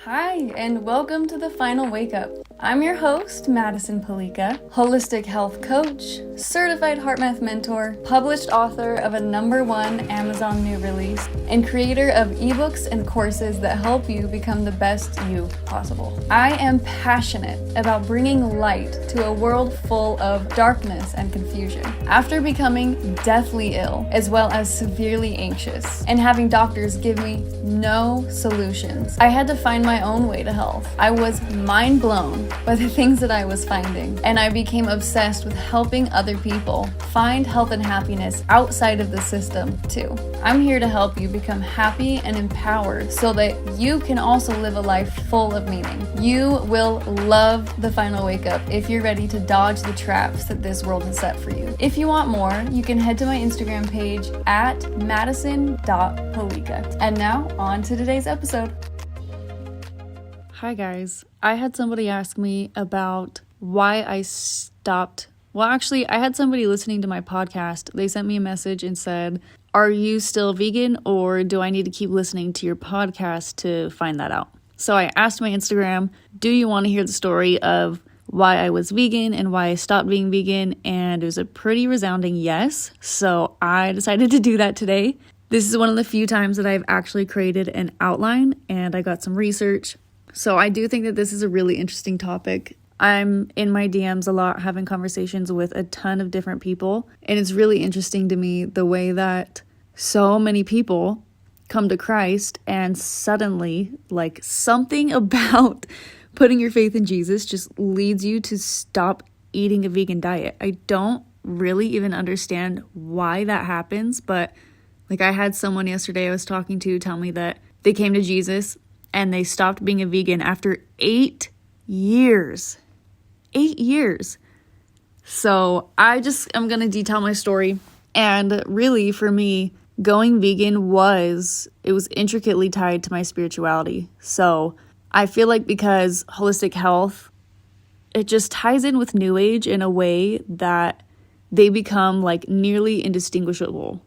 Hi, and welcome to The Final Wake Up. I'm your host, Madison Palika, holistic health coach, certified HeartMath mentor, published author of a #1 Amazon new release, and creator of ebooks and courses that help you become the best you possible. I am passionate about bringing light to a world full of darkness and confusion. After becoming deathly ill, as well as severely anxious, and having doctors give me no solutions, I had to find my own way to health. I was mind blown by the things that I was finding, and I became obsessed with helping other people find health and happiness outside of the system too. I'm here to help you become happy and empowered so that you can also live a life full of meaning. You will love The Final Wake Up if you're ready to dodge the traps that this world has set for you. If you want more, you can head to my Instagram page at madison.palika. And now, on to today's episode. Hi guys, I had somebody ask me about why I stopped. Well, actually, I had somebody listening to my podcast. They sent me a message and said, "Are you still vegan, or do I need to keep listening to your podcast to find that out?" So I asked my Instagram, "Do you want to hear the story of why I was vegan and why I stopped being vegan?" And it was a pretty resounding yes. So I decided to do that today. This is one of the few times that I've actually created an outline, and I got some research. So I do think that this is a really interesting topic. I'm in my DMs a lot having conversations with a ton of different people, and it's really interesting to me the way that so many people come to Christ and suddenly, like, something about putting your faith in Jesus just leads you to stop eating a vegan diet. I don't really even understand why that happens, but like I had someone yesterday I was talking to tell me that they came to Jesus and they stopped being a vegan after 8 years. 8 years. So I'm going to detail my story. And really, for me, going vegan was intricately tied to my spirituality. So I feel like because holistic health, it just ties in with New Age in a way that they become like nearly indistinguishable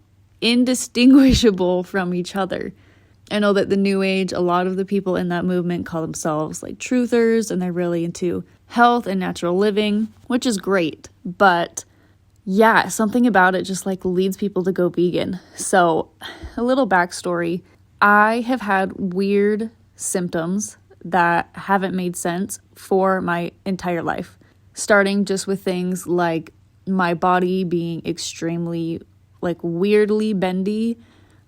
from each other. I know that the New Age, a lot of the people in that movement call themselves like truthers, and they're really into health and natural living, which is great. But yeah, something about it just like leads people to go vegan. So a little backstory, I have had weird symptoms that haven't made sense for my entire life, starting just with things like my body being extremely like weirdly bendy.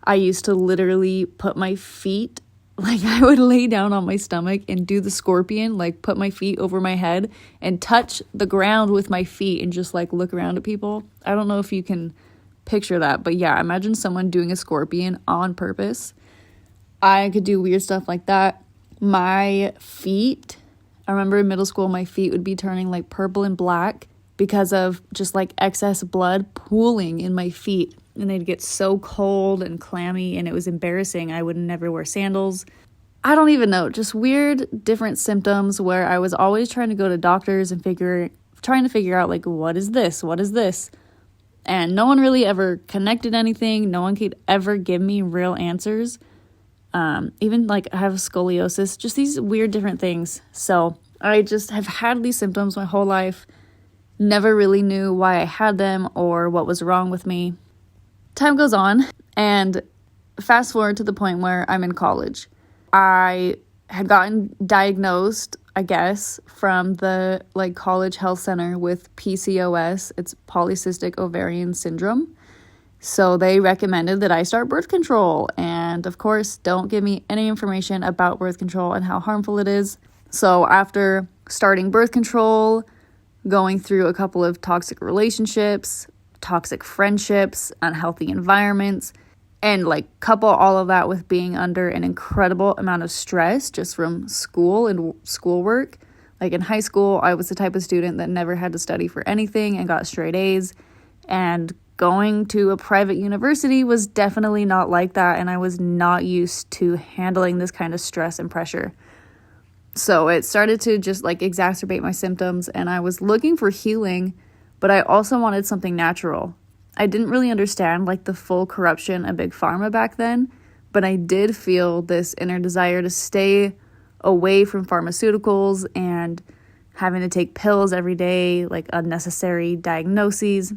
I used to literally put my feet, like I would lay down on my stomach and do the scorpion, like put my feet over my head and touch the ground with my feet and just like look around at people. I don't know if you can picture that, but yeah, imagine someone doing a scorpion on purpose. I could do weird stuff like that. My feet, I remember in middle school, my feet would be turning like purple and black because of just like excess blood pooling in my feet. And they'd get so cold and clammy, and it was embarrassing. I would never wear sandals. I don't even know, just weird different symptoms where I was always trying to go to doctors and trying to figure out like, what is this? What is this? And no one really ever connected anything. No one could ever give me real answers. Even like I have scoliosis, just these weird different things. So I just have had these symptoms my whole life. Never really knew why I had them or what was wrong with me. Time goes on, and fast forward to the point where I'm in college. I had gotten diagnosed, I guess, from the like college health center with PCOS. It's polycystic ovarian syndrome. So they recommended that I start birth control. And of course, don't give me any information about birth control and how harmful it is. So after starting birth control, going through a couple of toxic relationships, toxic friendships, unhealthy environments, and like couple all of that with being under an incredible amount of stress just from school and schoolwork. Like in high school, I was the type of student that never had to study for anything and got straight A's. And going to a private university was definitely not like that, and I was not used to handling this kind of stress and pressure. So it started to just like exacerbate my symptoms, and I was looking for healing, but I also wanted something natural. I didn't really understand like the full corruption of Big Pharma back then, but I did feel this inner desire to stay away from pharmaceuticals and having to take pills every day, like unnecessary diagnoses.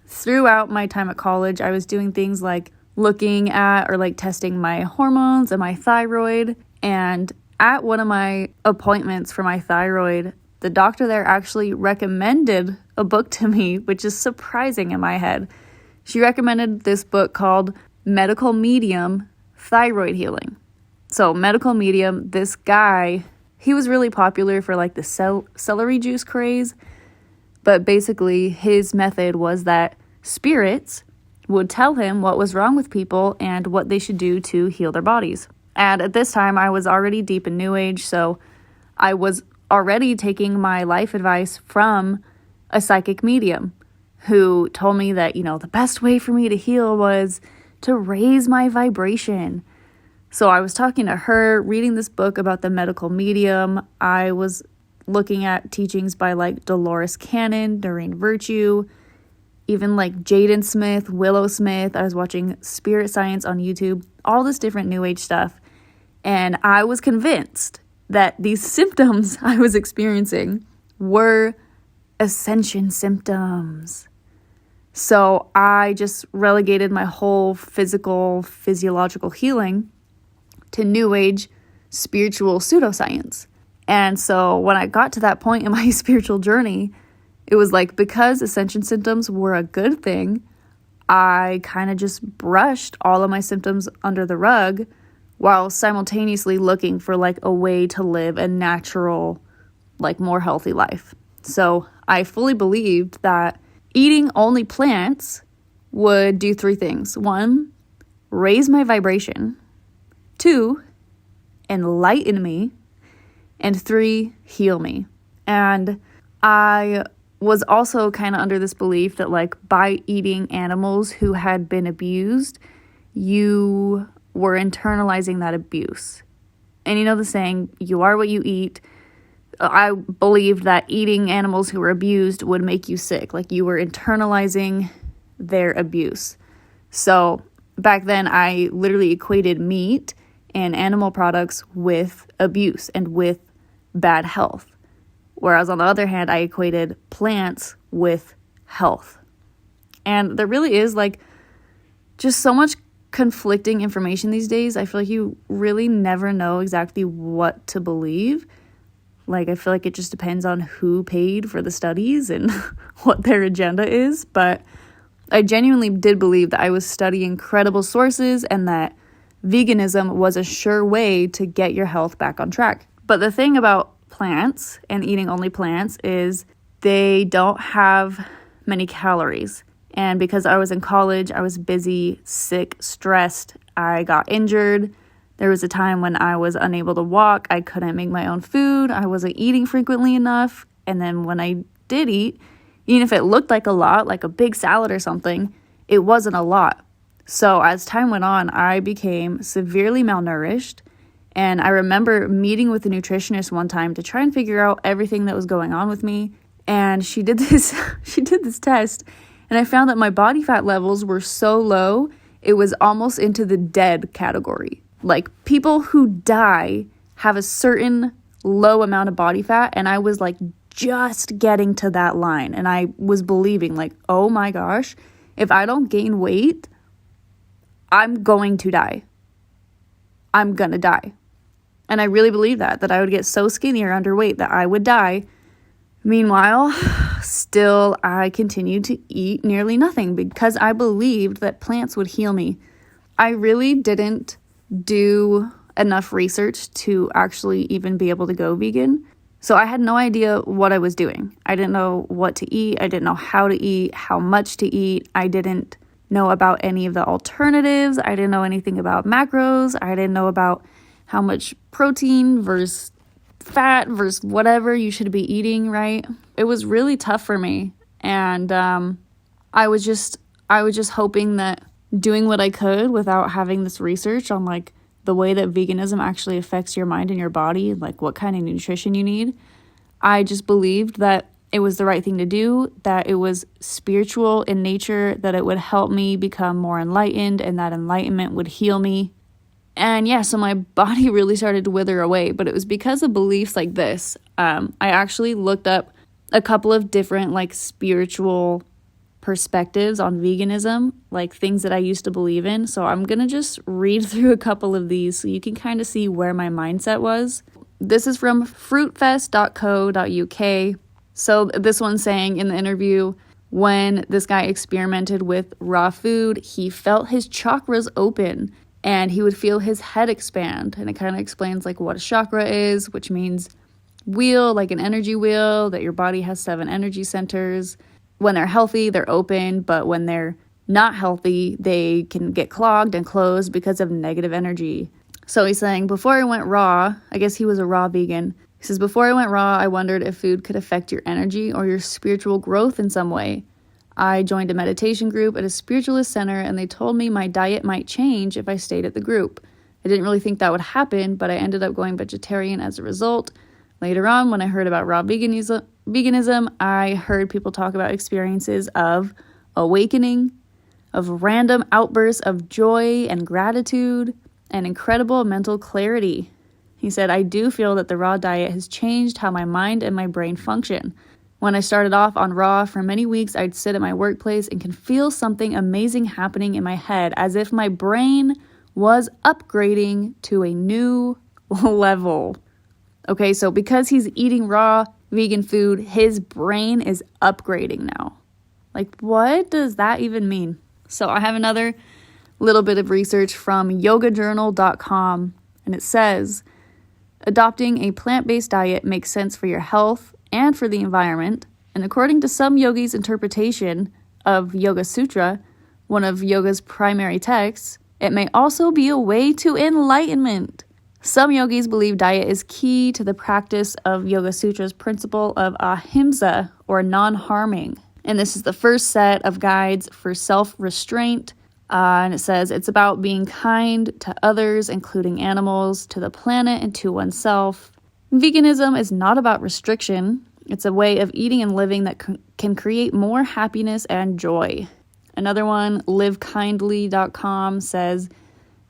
Throughout my time at college, I was doing things like looking at or like testing my hormones and my thyroid. And at one of my appointments for my thyroid, the doctor there actually recommended a book to me, which is surprising in my head. She recommended this book called Medical Medium Thyroid Healing. So Medical Medium, this guy, he was really popular for like the celery juice craze. But basically his method was that spirits would tell him what was wrong with people and what they should do to heal their bodies. And at this time, I was already deep in New Age, so I was already taking my life advice from a psychic medium who told me that, the best way for me to heal was to raise my vibration. So I was talking to her, reading this book about the medical medium. I was looking at teachings by like Dolores Cannon, Doreen Virtue, even like Jaden Smith, Willow Smith. I was watching Spirit Science on YouTube, all this different New Age stuff. And I was convinced that these symptoms I was experiencing were ascension symptoms. So I just relegated my whole physiological healing to New Age spiritual pseudoscience. And so when I got to that point in my spiritual journey, it was like, because ascension symptoms were a good thing, I kind of just brushed all of my symptoms under the rug while simultaneously looking for like a way to live a natural, like more healthy life. So I fully believed that eating only plants would do three things. 1, raise my vibration. 2, enlighten me. And 3, heal me. And I was also kind of under this belief that like by eating animals who had been abused, you were internalizing that abuse. And the saying, you are what you eat. I believed that eating animals who were abused would make you sick. Like you were internalizing their abuse. So back then I literally equated meat and animal products with abuse and with bad health. Whereas on the other hand, I equated plants with health. And there really is like just so much conflicting information these days. I feel like you really never know exactly what to believe. Like I feel like it just depends on who paid for the studies and what their agenda is. But I genuinely did believe that I was studying credible sources and that veganism was a sure way to get your health back on track. But the thing about plants and eating only plants is they don't have many calories. And because I was in college, I was busy, sick, stressed. I got injured. There was a time when I was unable to walk. I couldn't make my own food. I wasn't eating frequently enough. And then when I did eat, even if it looked like a lot, like a big salad or something, it wasn't a lot. So as time went on, I became severely malnourished. And I remember meeting with a nutritionist one time to try and figure out everything that was going on with me. And she did this test. And I found that my body fat levels were so low, it was almost into the dead category. Like people who die have a certain low amount of body fat. And I was like just getting to that line. And I was believing like, oh my gosh, if I don't gain weight, I'm going to die. I'm going to die. And I really believed that I would get so skinny or underweight that I would die. Meanwhile, still I continued to eat nearly nothing because I believed that plants would heal me. I really didn't do enough research to actually even be able to go vegan. So I had no idea what I was doing. I didn't know what to eat. I didn't know how to eat, how much to eat. I didn't know about any of the alternatives. I didn't know anything about macros. I didn't know about how much protein versus fat versus whatever you should be eating, right? It was really tough for me. And I was just hoping that doing what I could without having this research on like the way that veganism actually affects your mind and your body, like what kind of nutrition you need. I just believed that it was the right thing to do, that it was spiritual in nature, that it would help me become more enlightened and that enlightenment would heal me. And yeah, so my body really started to wither away, but it was because of beliefs like this. I actually looked up a couple of different like spiritual perspectives on veganism, like things that I used to believe in. So I'm going to just read through a couple of these so you can kind of see where my mindset was. This is from fruitfest.co.uk. So this one's saying in the interview, when this guy experimented with raw food, he felt his chakras open and he would feel his head expand. And it kind of explains like what a chakra is, which means wheel, like an energy wheel, that your body has 7 energy centers. When they're healthy, they're open, but when they're not healthy, they can get clogged and closed because of negative energy. So he's saying, before I went raw, I guess he was a raw vegan. He says, before I went raw, I wondered if food could affect your energy or your spiritual growth in some way. I joined a meditation group at a spiritualist center, and they told me my diet might change if I stayed at the group. I didn't really think that would happen, but I ended up going vegetarian as a result. Later on, when I heard about raw veganism, I heard people talk about experiences of awakening, of random outbursts of joy and gratitude, and incredible mental clarity. He said, I do feel that the raw diet has changed how my mind and my brain function. When I started off on raw, for many weeks, I'd sit at my workplace and can feel something amazing happening in my head, as if my brain was upgrading to a new level. Okay, so because he's eating raw vegan food, his brain is upgrading now. Like, what does that even mean? So I have another little bit of research from yogajournal.com, and it says, adopting a plant-based diet makes sense for your health and for the environment, and according to some yogis' interpretation of Yoga Sutra, one of yoga's primary texts, it may also be a way to enlightenment. Some yogis believe diet is key to the practice of Yoga Sutra's principle of ahimsa, or non-harming. And this is the first set of guides for self-restraint. And it says it's about being kind to others, including animals, to the planet, and to oneself. Veganism is not about restriction. It's a way of eating and living that can create more happiness and joy. Another one, livekindly.com, says,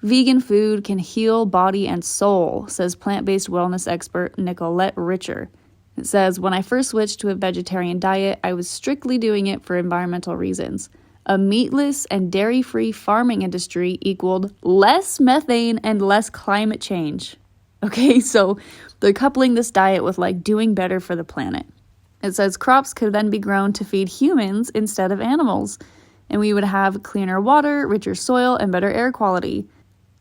vegan food can heal body and soul, says plant-based wellness expert Nicolette Richer. It says, when I first switched to a vegetarian diet, I was strictly doing it for environmental reasons. A meatless and dairy-free farming industry equaled less methane and less climate change. Okay, so they're coupling this diet with like doing better for the planet. It says crops could then be grown to feed humans instead of animals, and we would have cleaner water, richer soil, and better air quality.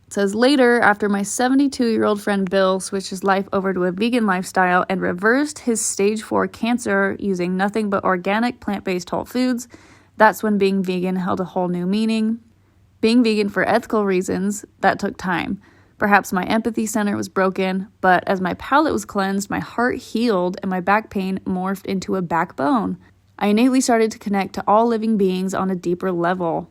It says later, after my 72-year-old friend Bill switched his life over to a vegan lifestyle and reversed his stage 4 cancer using nothing but organic plant-based whole foods, that's when being vegan held a whole new meaning. Being vegan for ethical reasons, that took time. Perhaps my empathy center was broken, but as my palate was cleansed, my heart healed and my back pain morphed into a backbone. I innately started to connect to all living beings on a deeper level.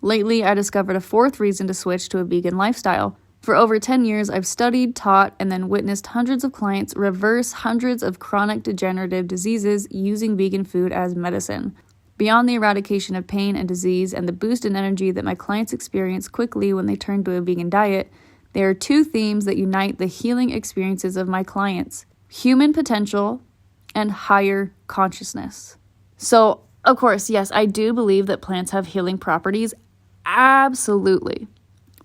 Lately, I discovered a 4th reason to switch to a vegan lifestyle. For over 10 years, I've studied, taught, and then witnessed hundreds of clients reverse hundreds of chronic degenerative diseases using vegan food as medicine. Beyond the eradication of pain and disease and the boost in energy that my clients experience quickly when they turn to a vegan diet, there are 2 themes that unite the healing experiences of my clients: human potential and higher consciousness. So, of course, yes, I do believe that plants have healing properties. Absolutely.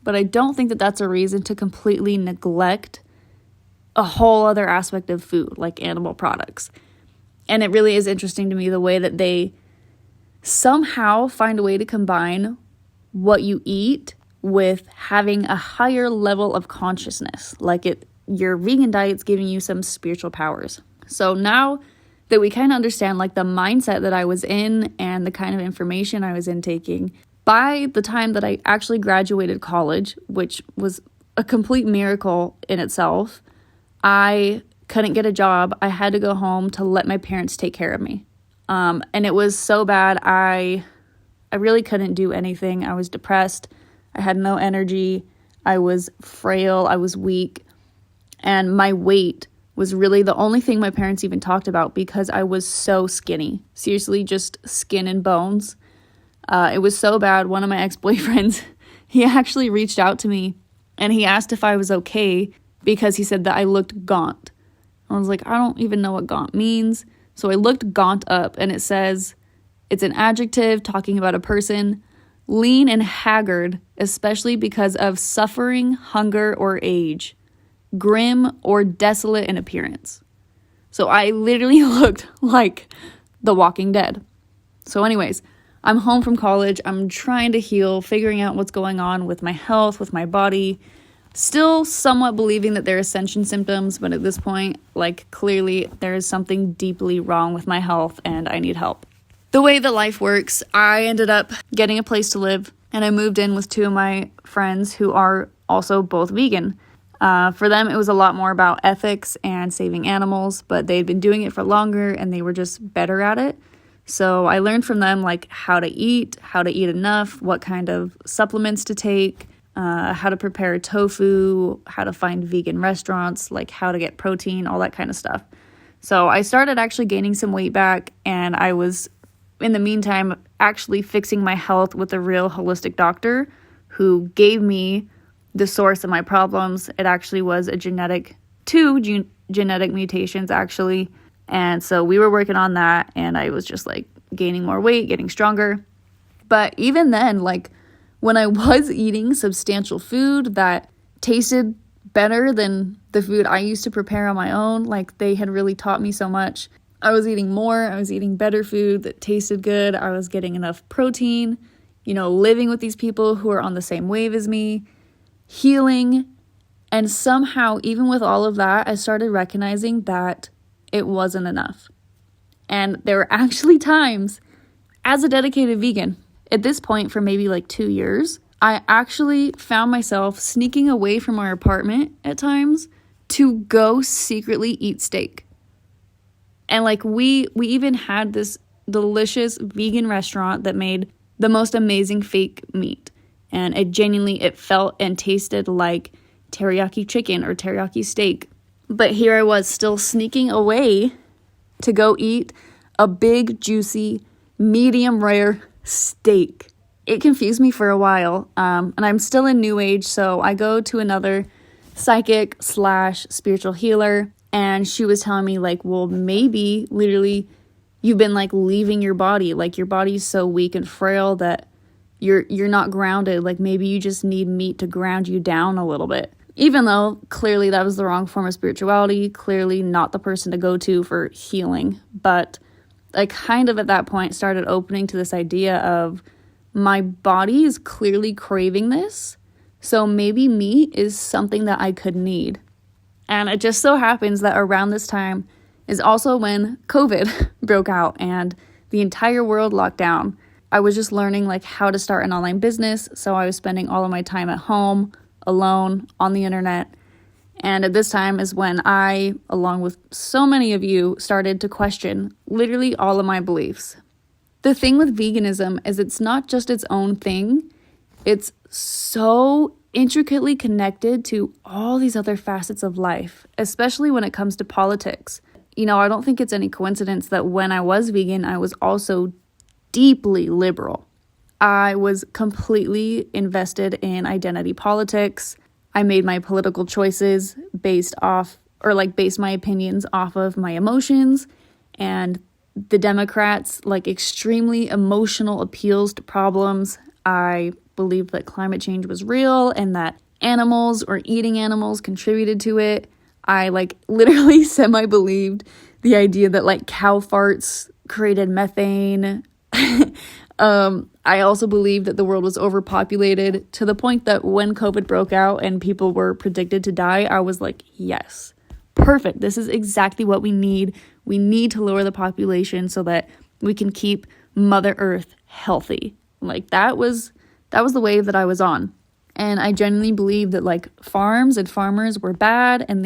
But I don't think that that's a reason to completely neglect a whole other aspect of food, like animal products. And it really is interesting to me the way that they somehow find a way to combine what you eat with having a higher level of consciousness. Like your vegan diet's giving you some spiritual powers. So now that we kind of understand like the mindset that I was in and the kind of information I was intaking, by the time that I actually graduated college, which was a complete miracle in itself, I couldn't get a job. I had to go home to let my parents take care of me. And it was so bad. I really couldn't do anything. I was depressed. I had no energy. I was frail. I was weak. And my weight was really the only thing my parents even talked about because I was so skinny. Seriously, just skin and bones. It was so bad. One of my ex-boyfriends, he actually reached out to me And he asked if I was okay because he said that I looked gaunt. I was like, I don't even know what gaunt means. So I looked gaunt up, and it says it's an adjective talking about a person lean and haggard, especially because of suffering, hunger, or age, grim or desolate in appearance. So I literally looked like The Walking Dead. So anyways, I'm home from college. I'm trying to heal, figuring out what's going on with my health, with my body. Still somewhat believing that there are ascension symptoms, but at this point, like, clearly there is something deeply wrong with my health and I need help. The way that life works, I ended up getting a place to live, and I moved in with two of my friends who are also both vegan. For them, it was a lot more about ethics and saving animals, but they'd been doing it for longer and they were just better at it. So I learned from them, like, how to eat enough, what kind of supplements to take, how to prepare tofu, how to find vegan restaurants, like how to get protein, all that kind of stuff. So I started actually gaining some weight back, and I was, in the meantime, actually fixing my health with a real holistic doctor who gave me the source of my problems. It actually was two genetic mutations, actually. And so we were working on that, and I was just like gaining more weight, getting stronger. But even then, like, when I was eating substantial food that tasted better than the food I used to prepare on my own, like, they had really taught me so much. I was eating more, I was eating better food that tasted good, I was getting enough protein, living with these people who are on the same wave as me, healing. And somehow, even with all of that, I started recognizing that it wasn't enough. And there were actually times, as a dedicated vegan, at this point for maybe like 2 years, I actually found myself sneaking away from our apartment at times to go secretly eat steak. And like we even had this delicious vegan restaurant that made the most amazing fake meat. And it felt and tasted like teriyaki chicken or teriyaki steak. But here I was still sneaking away to go eat a big, juicy, medium rare steak. It confused me for a while, and I'm still in New Age, so I go to another psychic/spiritual healer, and she was telling me, like, well, maybe literally you've been like leaving your body, like your body's so weak and frail that you're not grounded, like maybe you just need meat to ground you down a little bit. Even though clearly that was the wrong form of spirituality, clearly not the person to go to for healing, but I kind of at that point started opening to this idea of my body is clearly craving this, so maybe meat is something that I could need. And it just so happens that around this time is also when COVID broke out and the entire world locked down. I was just learning like how to start an online business, so I was spending all of my time at home, alone, on the internet. And at this time is when I, along with so many of you, started to question literally all of my beliefs. The thing with veganism is it's not just its own thing. It's so intricately connected to all these other facets of life, especially when it comes to politics. I don't think it's any coincidence that when I was vegan, I was also deeply liberal. I was completely invested in identity politics. I made my political choices based my opinions off of my emotions, and the Democrats, like extremely emotional appeals to problems. I believed that climate change was real and that animals or eating animals contributed to it. I literally semi-believed the idea that cow farts created methane. I also believed that the world was overpopulated to the point that when COVID broke out and people were predicted to die, I was like, yes, perfect. This is exactly what we need. We need to lower the population so that we can keep Mother Earth healthy. That was the wave that I was on. And I genuinely believed that farms and farmers were bad and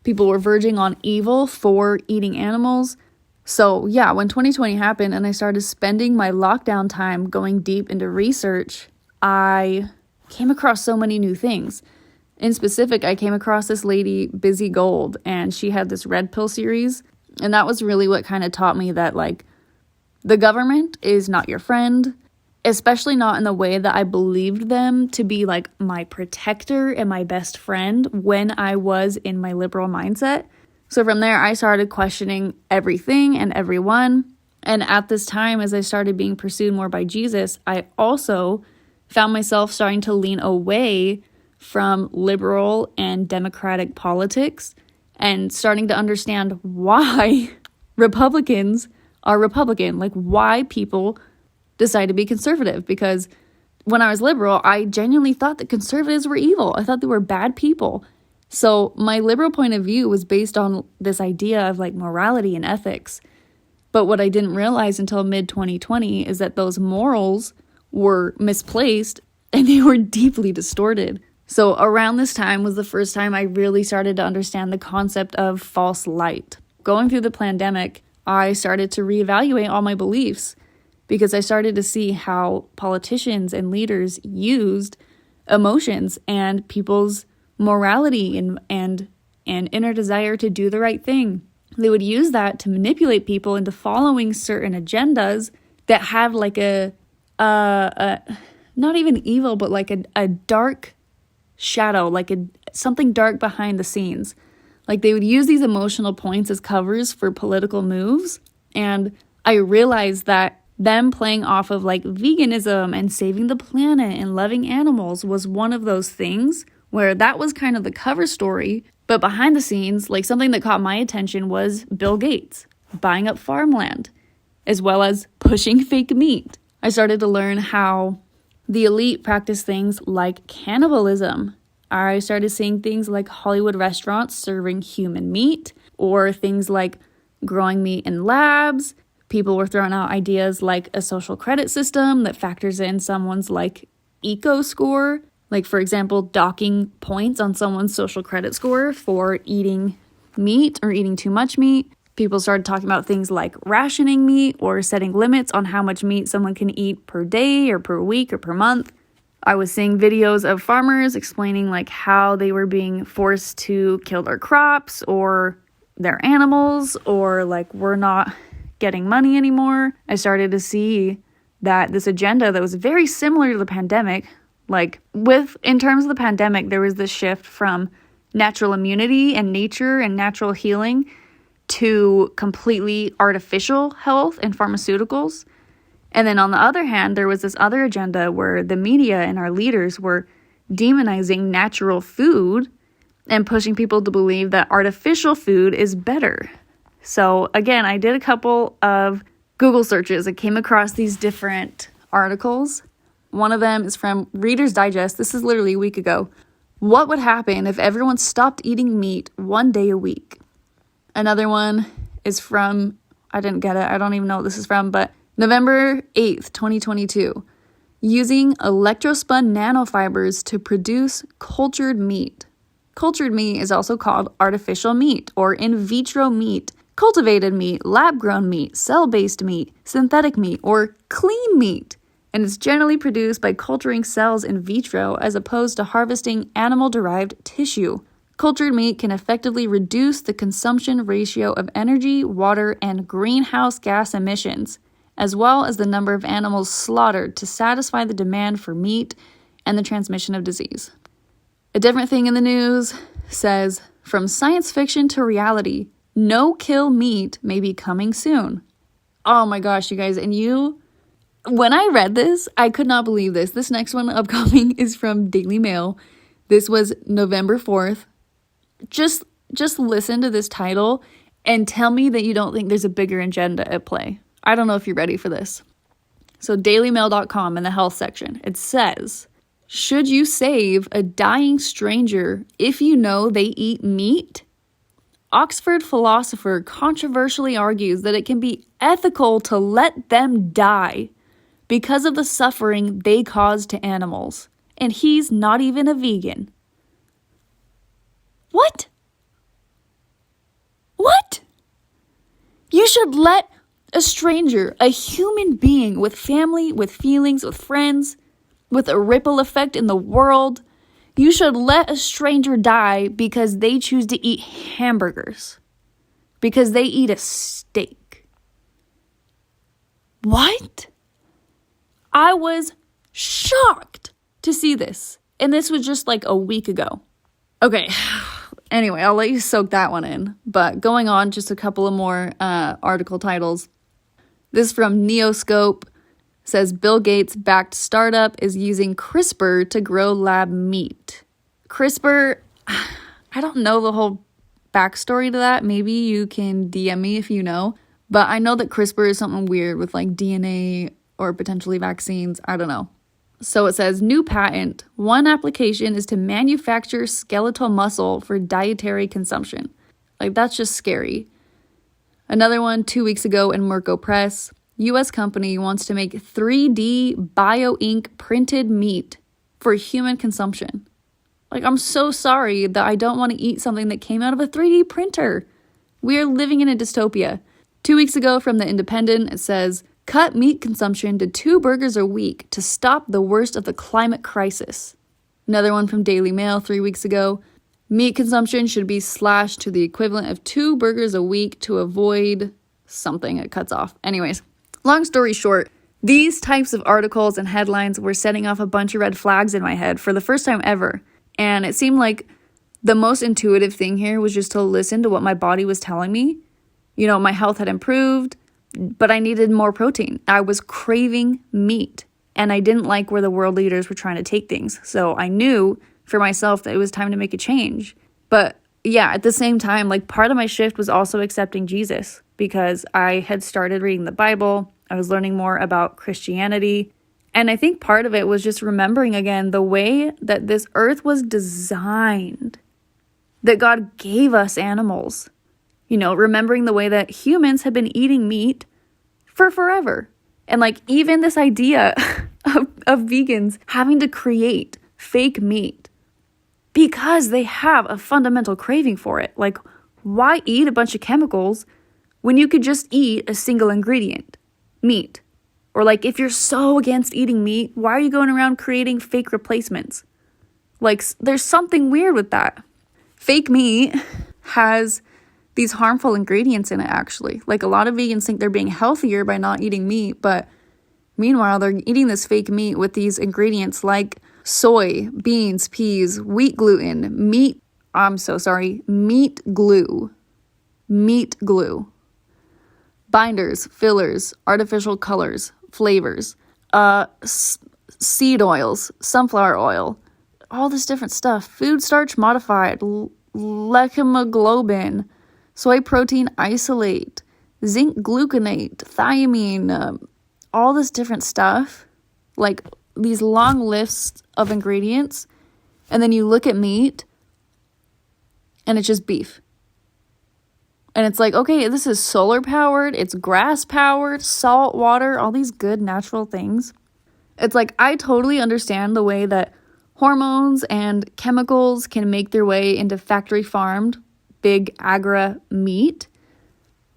people were verging on evil for eating animals. So yeah, when 2020 happened and I started spending my lockdown time going deep into research, I came across so many new things. In specific, I came across this lady, Busy Gold, and she had this red pill series. And that was really what kind of taught me that the government is not your friend. especially not in the way that I believed them to be like my protector and my best friend when I was in my liberal mindset. So from there, I started questioning everything and everyone. And at this time, as I started being pursued more by Jesus, I also found myself starting to lean away from liberal and democratic politics and starting to understand why Republicans are Republican, like why people decide to be conservative. Because when I was liberal, I genuinely thought that conservatives were evil. I thought they were bad people. So my liberal point of view was based on this idea of like morality and ethics. But what I didn't realize until mid-2020 is that those morals were misplaced and they were deeply distorted. So around this time was the first time I really started to understand the concept of false light. Going through the pandemic, I started to reevaluate all my beliefs because I started to see how politicians and leaders used emotions and people's morality and inner desire to do the right thing. They would use that to manipulate people into following certain agendas that have like a not even evil, but like a dark shadow, like something dark behind the scenes. Like they would use these emotional points as covers for political moves. And I realized that them playing off of like veganism and saving the planet and loving animals was one of those things where that was kind of the cover story. But behind the scenes, like something that caught my attention was Bill Gates buying up farmland, as well as pushing fake meat. I started to learn how the elite practice things like cannibalism. I started seeing things like Hollywood restaurants serving human meat, or things like growing meat in labs. People were throwing out ideas like a social credit system that factors in someone's like eco score. Like, for example, docking points on someone's social credit score for eating meat or eating too much meat. People started talking about things like rationing meat or setting limits on how much meat someone can eat per day or per week or per month. I was seeing videos of farmers explaining like how they were being forced to kill their crops or their animals, or like we're not getting money anymore. I started to see that this agenda that was very similar to the pandemic, like in terms of the pandemic, there was this shift from natural immunity and nature and natural healing to completely artificial health and pharmaceuticals. And then on the other hand, there was this other agenda where the media and our leaders were demonizing natural food and pushing people to believe that artificial food is better. So again, I did a couple of Google searches and came across these different articles. One of them is from Reader's Digest. This is literally a week ago. What would happen if everyone stopped eating meat one day a week? Another one is from, I didn't get it. I don't even know what this is from, but November 8th, 2022. Using electrospun nanofibers to produce cultured meat. Cultured meat is also called artificial meat or in vitro meat, cultivated meat, lab-grown meat, cell-based meat, synthetic meat, or clean meat. And it's generally produced by culturing cells in vitro as opposed to harvesting animal-derived tissue. Cultured meat can effectively reduce the consumption ratio of energy, water, and greenhouse gas emissions, as well as the number of animals slaughtered to satisfy the demand for meat and the transmission of disease. A different thing in the news says, from science fiction to reality, no-kill meat may be coming soon. Oh my gosh, you guys, when I read this, I could not believe this. This next one upcoming is from Daily Mail. This was November 4th. Just listen to this title and tell me that you don't think there's a bigger agenda at play. I don't know if you're ready for this. So dailymail.com in the health section, it says, should you save a dying stranger if you know they eat meat? Oxford philosopher controversially argues that it can be ethical to let them die because of the suffering they cause to animals. And he's not even a vegan. What? What? You should let a stranger, a human being with family, with feelings, with friends, with a ripple effect in the world, you should let a stranger die because they choose to eat hamburgers, because they eat a steak. What? I was shocked to see this. And this was just like a week ago. Okay, anyway, I'll let you soak that one in. But going on, just a couple of more article titles. This from Neoscope says Bill Gates backed startup is using CRISPR to grow lab meat. CRISPR, I don't know the whole backstory to that. Maybe you can DM me if you know. But I know that CRISPR is something weird with like DNA or potentially vaccines. I don't know. So it says, new patent. One application is to manufacture skeletal muscle for dietary consumption. Like, that's just scary. Another one 2 weeks ago in Merco Press. U.S. company wants to make 3D bio-ink printed meat for human consumption. Like, I'm so sorry that I don't want to eat something that came out of a 3D printer. We are living in a dystopia. 2 weeks ago from The Independent, it says, cut meat consumption to 2 burgers a week to stop the worst of the climate crisis. Another one from Daily Mail 3 weeks ago. Meat consumption should be slashed to the equivalent of 2 burgers a week to avoid something it cuts off. Anyways, long story short, these types of articles and headlines were setting off a bunch of red flags in my head for the first time ever. And it seemed like the most intuitive thing here was just to listen to what my body was telling me. You know, my health had improved, but I needed more protein. I was craving meat, and I didn't like where the world leaders were trying to take things. So I knew for myself that it was time to make a change. But yeah, at the same time, like, part of my shift was also accepting Jesus, because I had started reading the Bible. I was learning more about Christianity. And I think part of it was just remembering again the way that this earth was designed, that God gave us animals. You know, remembering the way that humans have been eating meat for forever. And like, even this idea of vegans having to create fake meat because they have a fundamental craving for it. Like, why eat a bunch of chemicals when you could just eat a single ingredient, meat? Or like, if you're so against eating meat, why are you going around creating fake replacements? Like, there's something weird with that. Fake meat has these harmful ingredients in it, actually. Like, a lot of vegans think they're being healthier by not eating meat, but meanwhile, they're eating this fake meat with these ingredients like soy, beans, peas, wheat gluten, meat glue, binders, fillers, artificial colors, flavors, seed oils, sunflower oil, all this different stuff, food starch modified, lechemoglobin, soy protein isolate, zinc gluconate, thiamine, all this different stuff, like these long lists of ingredients. And then you look at meat and it's just beef. And it's like, okay, this is solar powered, it's grass powered, salt water, all these good natural things. It's like, I totally understand the way that hormones and chemicals can make their way into factory farmed big agra meat.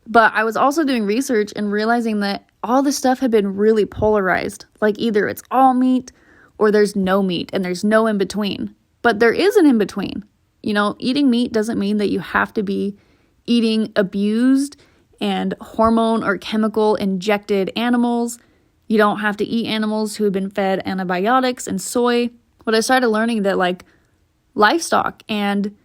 But I was also doing research and realizing that all this stuff had been really polarized. Like, either it's all meat or there's no meat and there's no in between. But there is an in between. You know, eating meat doesn't mean that you have to be eating abused and hormone or chemical injected animals. You don't have to eat animals who have been fed antibiotics and soy. But I started learning that, like, livestock and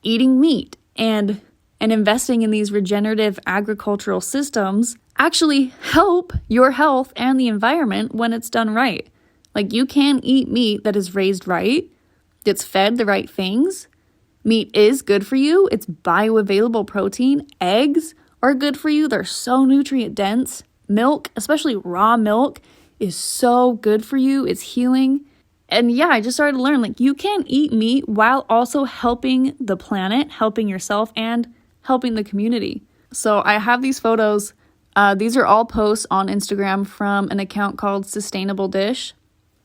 eating meat and investing in these regenerative agricultural systems actually help your health and the environment when it's done right. Like, you can eat meat that is raised right, that's fed the right things. Meat is good for you. It's bioavailable protein. Eggs are good for you. They're so nutrient dense. Milk, especially raw milk, is so good for you. It's healing. And yeah, I just started to learn, like, you can eat meat while also helping the planet, helping yourself, and helping the community. So I have these photos. These are all posts on Instagram from an account called Sustainable Dish.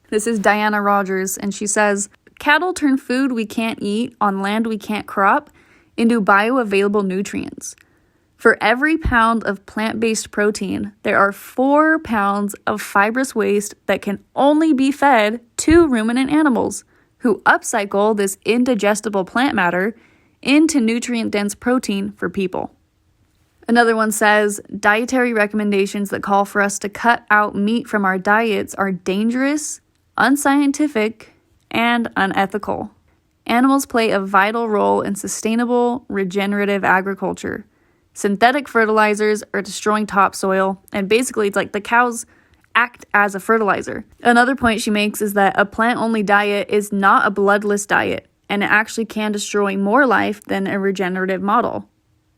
This is Diana Rogers, and she says, cattle turn food we can't eat on land we can't crop into bioavailable nutrients. For every pound of plant-based protein, there are 4 pounds of fibrous waste that can only be fed to ruminant animals, who upcycle this indigestible plant matter into nutrient-dense protein for people. Another one says, dietary recommendations that call for us to cut out meat from our diets are dangerous, unscientific, and unethical. Animals play a vital role in sustainable, regenerative agriculture. Synthetic fertilizers are destroying topsoil, and basically it's like the cows act as a fertilizer. Another point she makes is that a plant-only diet is not a bloodless diet, and it actually can destroy more life than a regenerative model.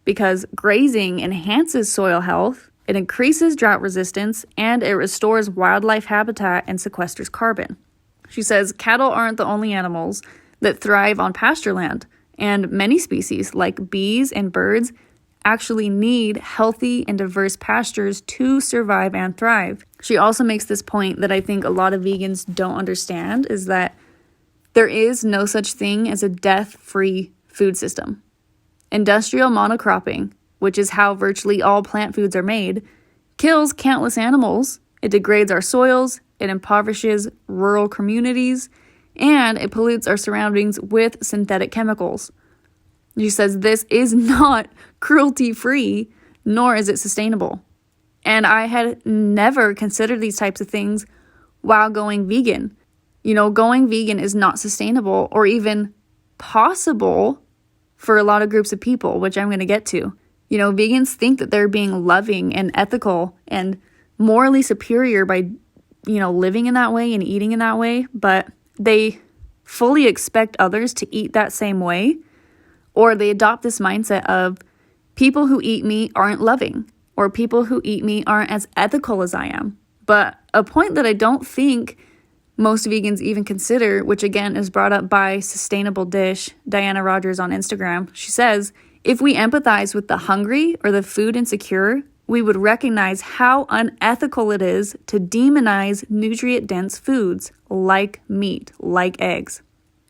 Because grazing enhances soil health, it increases drought resistance, and it restores wildlife habitat and sequesters carbon. She says cattle aren't the only animals that thrive on pasture land, and many species, like bees and birds, actually need healthy and diverse pastures to survive and thrive. She also makes this point that I think a lot of vegans don't understand, is that there is no such thing as a death-free food system. Industrial monocropping, which is how virtually all plant foods are made, kills countless animals. It degrades our soils, it impoverishes rural communities, and it pollutes our surroundings with synthetic chemicals. She says this is not cruelty-free, nor is it sustainable. And I had never considered these types of things while going vegan. Going vegan is not sustainable or even possible for a lot of groups of people, which I'm going to get to. Vegans think that they're being loving and ethical and morally superior by, living in that way and eating in that way, but they fully expect others to eat that same way, or they adopt this mindset of people who eat meat aren't loving, or people who eat meat aren't as ethical as I am. But a point that I don't think most vegans even consider, which again is brought up by Sustainable Dish, Diana Rogers on Instagram, she says, if we empathize with the hungry or the food insecure, we would recognize how unethical it is to demonize nutrient-dense foods like meat, like eggs.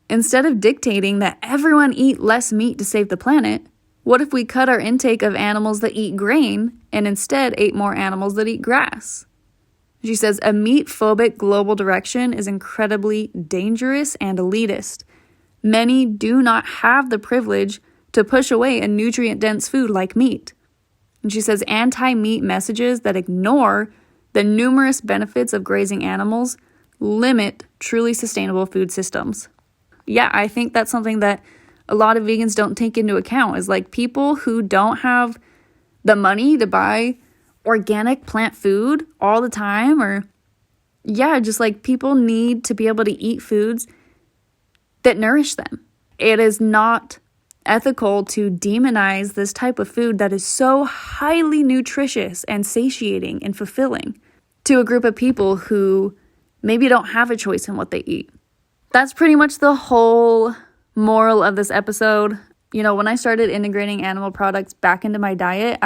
Instead of dictating that everyone eat less meat to save the planet, what if we cut our intake of animals that eat grain and instead ate more animals that eat grass? She says, a meat-phobic global direction is incredibly dangerous and elitist. Many do not have the privilege to push away a nutrient-dense food like meat. And she says anti-meat messages that ignore the numerous benefits of grazing animals limit truly sustainable food systems. Yeah, I think that's something that a lot of vegans don't take into account, is like people who don't have the money to buy organic plant food all the time, or just like people need to be able to eat foods that nourish them. It is not ethical to demonize this type of food that is so highly nutritious and satiating and fulfilling to a group of people who maybe don't have a choice in what they eat. That's pretty much the whole moral of this episode. When I started integrating animal products back into my diet,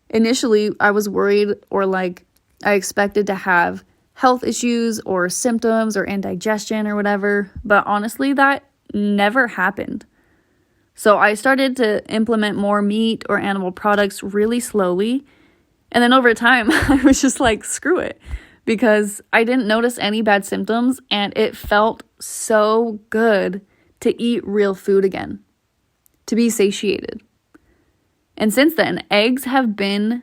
Initially, I was worried, or I expected to have health issues or symptoms or indigestion or whatever, but honestly, that never happened. So I started to implement more meat or animal products really slowly, and then over time, I was just like, screw it, because I didn't notice any bad symptoms, and it felt so good to eat real food again, to be satiated. And since then, eggs have been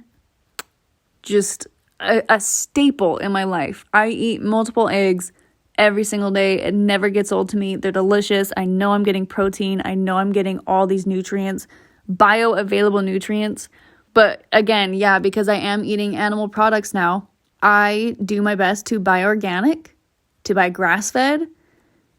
just a staple in my life. I eat multiple eggs every single day. It never gets old to me. They're delicious. I know I'm getting protein. I know I'm getting all these nutrients, bioavailable nutrients. But again, because I am eating animal products now, I do my best to buy organic, to buy grass-fed,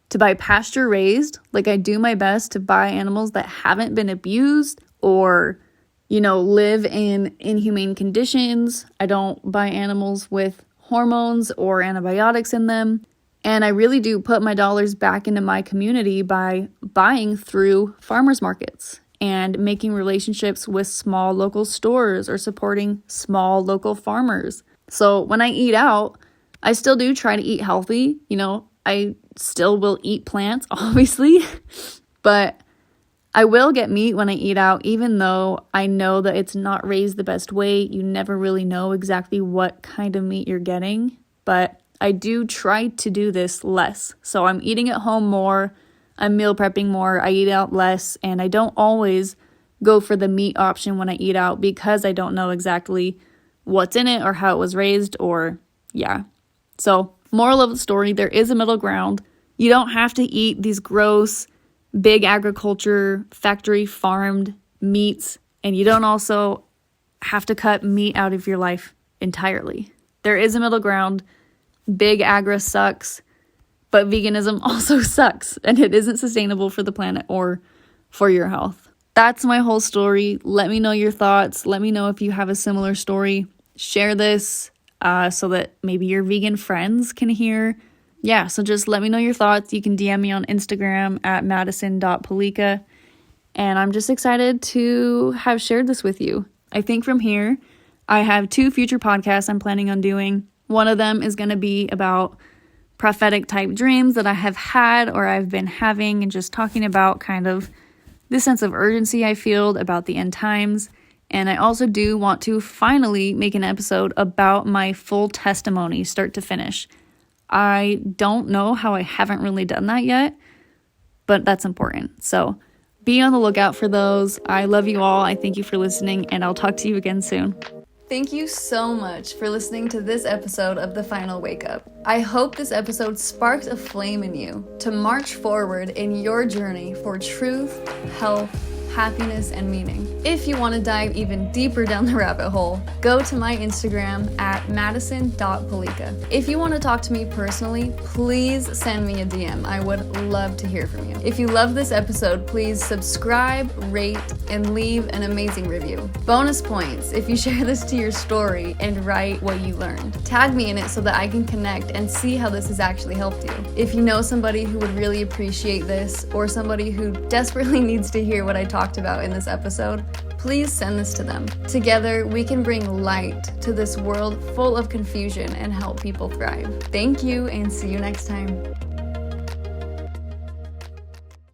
to buy pasture-raised. I do my best to buy animals that haven't been abused or live in inhumane conditions. I don't buy animals with hormones or antibiotics in them. And I really do put my dollars back into my community by buying through farmers markets and making relationships with small local stores or supporting small local farmers. So when I eat out, I still do try to eat healthy. I still will eat plants, obviously, but I will get meat when I eat out, even though I know that it's not raised the best way. You never really know exactly what kind of meat you're getting, but I do try to do this less. So I'm eating at home more, I'm meal prepping more, I eat out less, and I don't always go for the meat option when I eat out because I don't know exactly what's in it or how it was raised or yeah. So, moral of the story, there is a middle ground. You don't have to eat these gross, big agriculture, factory farmed meats, and you don't also have to cut meat out of your life entirely. There is a middle ground. Big agri sucks, but veganism also sucks, and it isn't sustainable for the planet or for your health. That's my whole story. Let me know your thoughts. Let me know if you have a similar story. Share this so that maybe your vegan friends can hear. Yeah, so just let me know your thoughts. You can DM me on Instagram at madison.palika. And I'm just excited to have shared this with you. I think from here, I have 2 future podcasts I'm planning on doing. One of them is going to be about prophetic type dreams that I have had or I've been having, and just talking about kind of the sense of urgency I feel about the end times. And I also do want to finally make an episode about my full testimony, start to finish. I don't know how I haven't really done that yet, but that's important. So be on the lookout for those. I love you all. I thank you for listening, and I'll talk to you again soon. Thank you so much for listening to this episode of The Final Wake Up. I hope this episode sparked a flame in you to march forward in your journey for truth, health, happiness, and meaning. If you want to dive even deeper down the rabbit hole, go to my Instagram at madison.palika. If you want to talk to me personally, please send me a DM. I would love to hear from you. If you love this episode, please subscribe, rate, and leave an amazing review. Bonus points if you share this to your story and write what you learned. Tag me in it so that I can connect and see how this has actually helped you. If you know somebody who would really appreciate this, or somebody who desperately needs to hear what I talked about in this episode, please send this to them. Together, we can bring light to this world full of confusion and help people thrive. Thank you, and see you next time.